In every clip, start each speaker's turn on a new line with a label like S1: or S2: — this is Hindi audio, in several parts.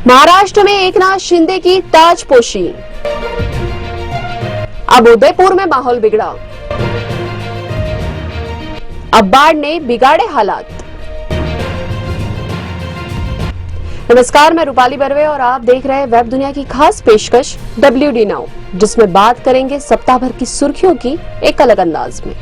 S1: महाराष्ट्र में एकनाथ शिंदे की ताजपोशी। अब उदयपुर में माहौल बिगड़ा। अब बाढ़ ने बिगाड़े हालात। नमस्कार, मैं रूपाली बर्वे और आप देख रहे हैं वेब दुनिया की खास पेशकश WD नाउ, जिसमें बात करेंगे सप्ताह भर की सुर्खियों की एक अलग अंदाज में।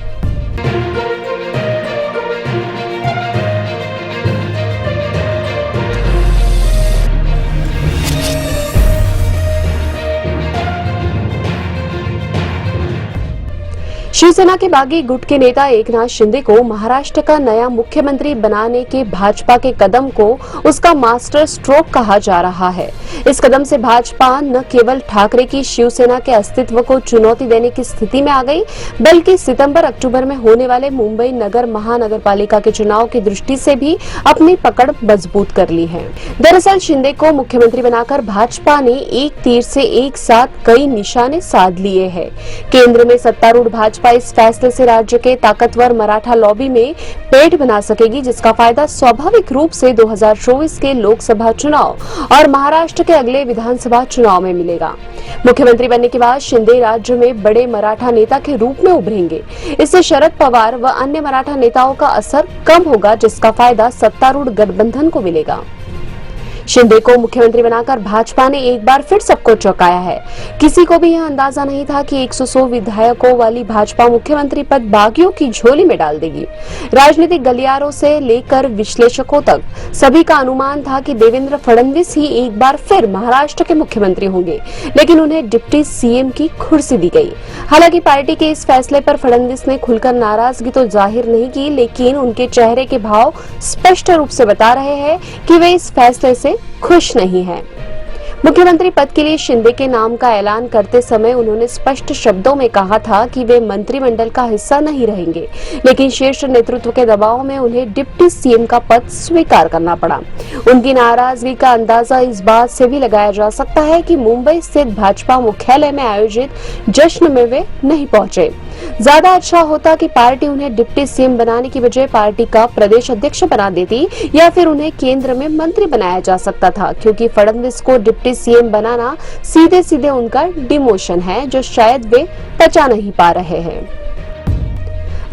S1: शिवसेना के बागी गुट के नेता एकनाथ शिंदे को महाराष्ट्र का नया मुख्यमंत्री बनाने के भाजपा के कदम को उसका मास्टर स्ट्रोक कहा जा रहा है। इस कदम से भाजपा न केवल ठाकरे की शिवसेना के अस्तित्व को चुनौती देने की स्थिति में आ गई, बल्कि सितंबर-अक्टूबर में होने वाले मुंबई नगर महानगरपालिका के चुनाव की दृष्टि से भी अपनी पकड़ मजबूत कर ली है। दरअसल शिंदे को मुख्यमंत्री बनाकर भाजपा ने एक तीर से एक साथ कई निशाने साध लिए हैं। केंद्र में सत्तारूढ़ भाजपा इस फैसले से राज्य के ताकतवर मराठा लॉबी में पेट बना सकेगी, जिसका फायदा स्वाभाविक रूप से 2024 के लोकसभा चुनाव और महाराष्ट्र के अगले विधानसभा चुनाव में मिलेगा। मुख्यमंत्री बनने के बाद शिंदे राज्य में बड़े मराठा नेता के रूप में उभरेंगे। इससे शरद पवार व अन्य मराठा नेताओं का असर कम होगा, जिसका फायदा सत्तारूढ़ गठबंधन को मिलेगा। शिंदे को मुख्यमंत्री बनाकर भाजपा ने एक बार फिर सबको चौंकाया है। किसी को भी यह अंदाजा नहीं था कि 100 विधायकों वाली भाजपा मुख्यमंत्री पद बागियों की झोली में डाल देगी। राजनीतिक गलियारों से लेकर विश्लेषकों तक सभी का अनुमान था कि देवेंद्र फडणवीस ही एक बार फिर महाराष्ट्र के मुख्यमंत्री होंगे, लेकिन उन्हें डिप्टी सीएम की कुर्सी दी गई। हालांकि पार्टी के इस फैसले पर फडणवीस ने खुलकर नाराजगी तो जाहिर नहीं की, लेकिन उनके चेहरे के भाव स्पष्ट रूप से बता रहे हैं कि वे इस फैसले से खुश नहीं है। मुख्यमंत्री पद के लिए शिंदे के नाम का ऐलान करते समय उन्होंने स्पष्ट शब्दों में कहा था कि वे मंत्रिमंडल का हिस्सा नहीं रहेंगे, लेकिन शीर्ष नेतृत्व के दबाव में उन्हें डिप्टी सीएम का पद स्वीकार करना पड़ा। उनकी नाराजगी का अंदाजा इस बात से भी लगाया जा सकता है कि मुंबई स्थित भाजपा मुख्यालय में आयोजित जश्न में वे नहीं पहुंचे। ज्यादा अच्छा होता कि पार्टी उन्हें डिप्टी सीएम बनाने की बजाय पार्टी का प्रदेश अध्यक्ष बना देती, या फिर उन्हें केंद्र में मंत्री बनाया जा सकता था, क्योंकि फडणवीस को डिप्टी सीएम बनाना सीधे सीधे उनका डिमोशन है, जो शायद वे पचा नहीं पा रहे हैं।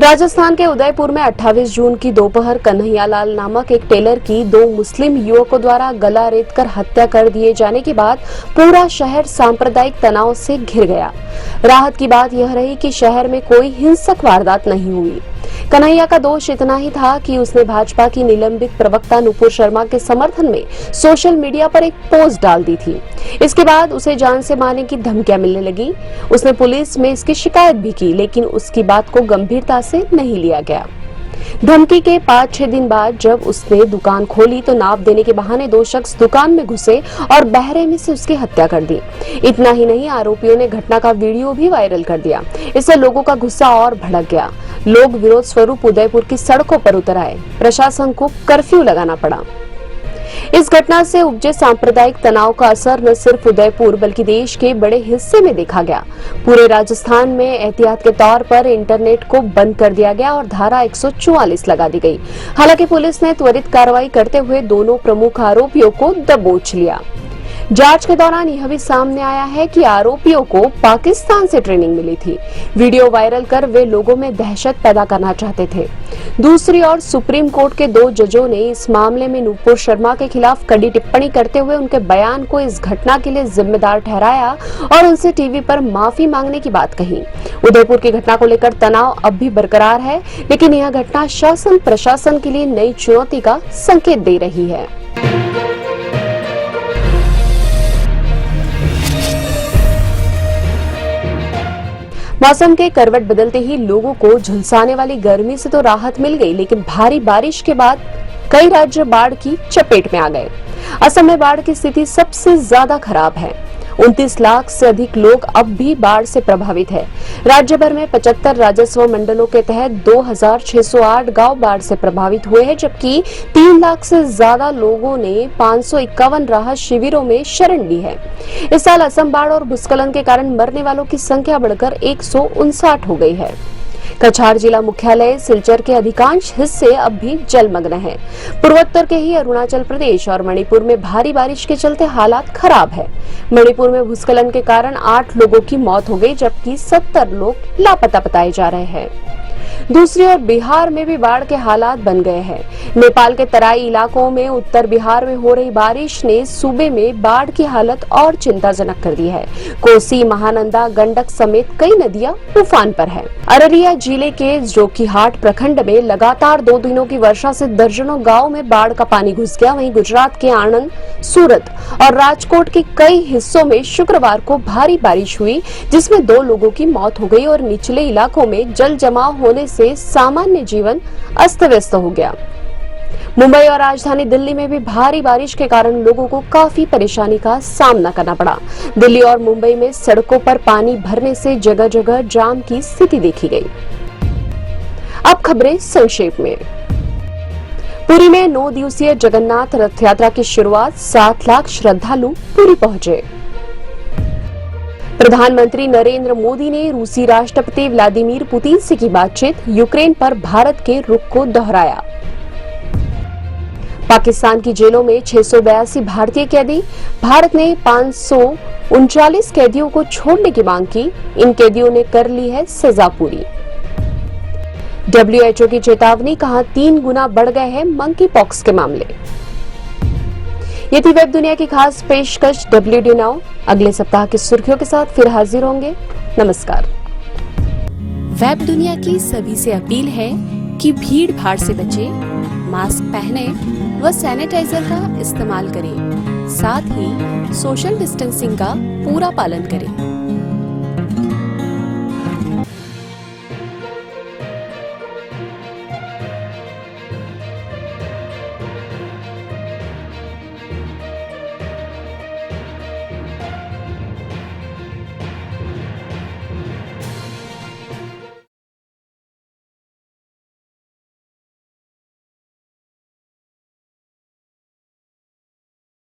S1: राजस्थान के उदयपुर में 28 जून की दोपहर कन्हैयालाल नामक एक टेलर की 2 मुस्लिम युवकों द्वारा गला रेतकर हत्या कर दिए जाने के बाद पूरा शहर सांप्रदायिक तनाव से घिर गया। राहत की बात यह रही कि शहर में कोई हिंसक वारदात नहीं हुई। कन्हैया का दोष इतना ही था कि उसने भाजपा की निलंबित प्रवक्ता नुपुर शर्मा के समर्थन में सोशल मीडिया पर एक पोस्ट डाल दी थी। इसके बाद उसे जान से मारने की धमकियां मिलने लगी। उसने पुलिस में इसकी शिकायत भी की, लेकिन उसकी बात को गंभीरता से नहीं लिया गया। धमकी के 5-6 दिन बाद जब उसने दुकान खोली तो नाप देने के बहाने 2 शख्स दुकान में घुसे और बहरे में से उसकी हत्या कर दी। इतना ही नहीं, आरोपियों ने घटना का वीडियो भी वायरल कर दिया। इससे लोगों का गुस्सा और भड़क गया। लोग विरोध स्वरूप उदयपुर की सड़कों पर उतर आए। प्रशासन को कर्फ्यू लगाना पड़ा। इस घटना से उपजे सांप्रदायिक तनाव का असर न सिर्फ उदयपुर बल्कि देश के बड़े हिस्से में देखा गया। पूरे राजस्थान में एहतियात के तौर पर इंटरनेट को बंद कर दिया गया और धारा 144 लगा दी गई। हालांकि पुलिस ने त्वरित कार्रवाई करते हुए दोनों प्रमुख आरोपियों को दबोच लिया। जांच के दौरान यह भी सामने आया है कि आरोपियों को पाकिस्तान से ट्रेनिंग मिली थी। वीडियो वायरल कर वे लोगों में दहशत पैदा करना चाहते थे। दूसरी ओर सुप्रीम कोर्ट के 2 जजों ने इस मामले में नुपुर शर्मा के खिलाफ कड़ी टिप्पणी करते हुए उनके बयान को इस घटना के लिए जिम्मेदार ठहराया और उनसे टीवी पर माफी मांगने की बात कही। उदयपुर की घटना को लेकर तनाव अब भी बरकरार है, लेकिन यह घटना शासन प्रशासन के लिए नई चुनौती का संकेत दे रही है। मौसम के करवट बदलते ही लोगों को झुलसाने वाली गर्मी से तो राहत मिल गई, लेकिन भारी बारिश के बाद कई राज्य बाढ़ की चपेट में आ गए। असम में बाढ़ की स्थिति सबसे ज्यादा खराब है। 29 लाख से अधिक लोग अब भी बाढ़ से प्रभावित है। राज्य भर में 75 राजस्व मंडलों के तहत 2608 गांव बाढ़ से प्रभावित हुए हैं, जबकि 3 लाख से ज्यादा लोगों ने 551 राहत शिविरों में शरण ली है। इस साल असम बाढ़ और भूस्खलन के कारण मरने वालों की संख्या बढ़कर 159 हो गई है। कछार जिला मुख्यालय सिलचर के अधिकांश हिस्से अब भी जलमग्न हैं। पूर्वोत्तर के ही अरुणाचल प्रदेश और मणिपुर में भारी बारिश के चलते हालात खराब है। मणिपुर में भूस्खलन के कारण 8 लोगों की मौत हो गई, जबकि 70 लोग लापता बताए जा रहे हैं। दूसरी ओर बिहार में भी बाढ़ के हालात बन गए हैं। नेपाल के तराई इलाकों में उत्तर बिहार में हो रही बारिश ने सूबे में बाढ़ की हालत और चिंताजनक कर दी है। कोसी, महानंदा, गंडक समेत कई नदियां उफान पर है। अररिया जिले के जोकीहाट प्रखंड में लगातार 2 दिनों की वर्षा से दर्जनों गाँव में बाढ़ का पानी घुस गया। वहीं गुजरात के आणंद, सूरत और राजकोट के कई हिस्सों में शुक्रवार को भारी बारिश हुई, जिसमें 2 लोगों की मौत हो गई और निचले इलाकों में जल जमाव होने से सामान्य जीवन अस्त व्यस्त हो गया। मुंबई और राजधानी दिल्ली में भी भारी बारिश के कारण लोगों को काफी परेशानी का सामना करना पड़ा। दिल्ली और मुंबई में सड़कों पर पानी भरने से जगह जगह जाम की स्थिति देखी गई। अब खबरें संक्षेप में। पुरी में 9 दिवसीय जगन्नाथ रथ यात्रा की शुरुआत, 7 लाख श्रद्धालु पुरी पहुंचे। प्रधानमंत्री नरेंद्र मोदी ने रूसी राष्ट्रपति व्लादिमीर पुतिन से की बातचीत, यूक्रेन पर भारत के रुख को दोहराया। पाकिस्तान की जेलों में 682 भारतीय कैदी, भारत ने 539 कैदियों को छोड़ने की मांग की। इन कैदियों ने कर ली है सजा पूरी। WHO की चेतावनी, कहा 3 गुना बढ़ गए हैं मंकी पॉक्स के मामले। ये थी वेब दुनिया की खास पेशकश WD नाउ। अगले सप्ताह की सुर्खियों के साथ फिर हाजिर होंगे। नमस्कार।
S2: वेब दुनिया की सभी से अपील है कि भीड़ भाड़ से बचें, मास्क पहने व सैनिटाइजर का इस्तेमाल करें। साथ ही सोशल डिस्टेंसिंग का पूरा पालन करें।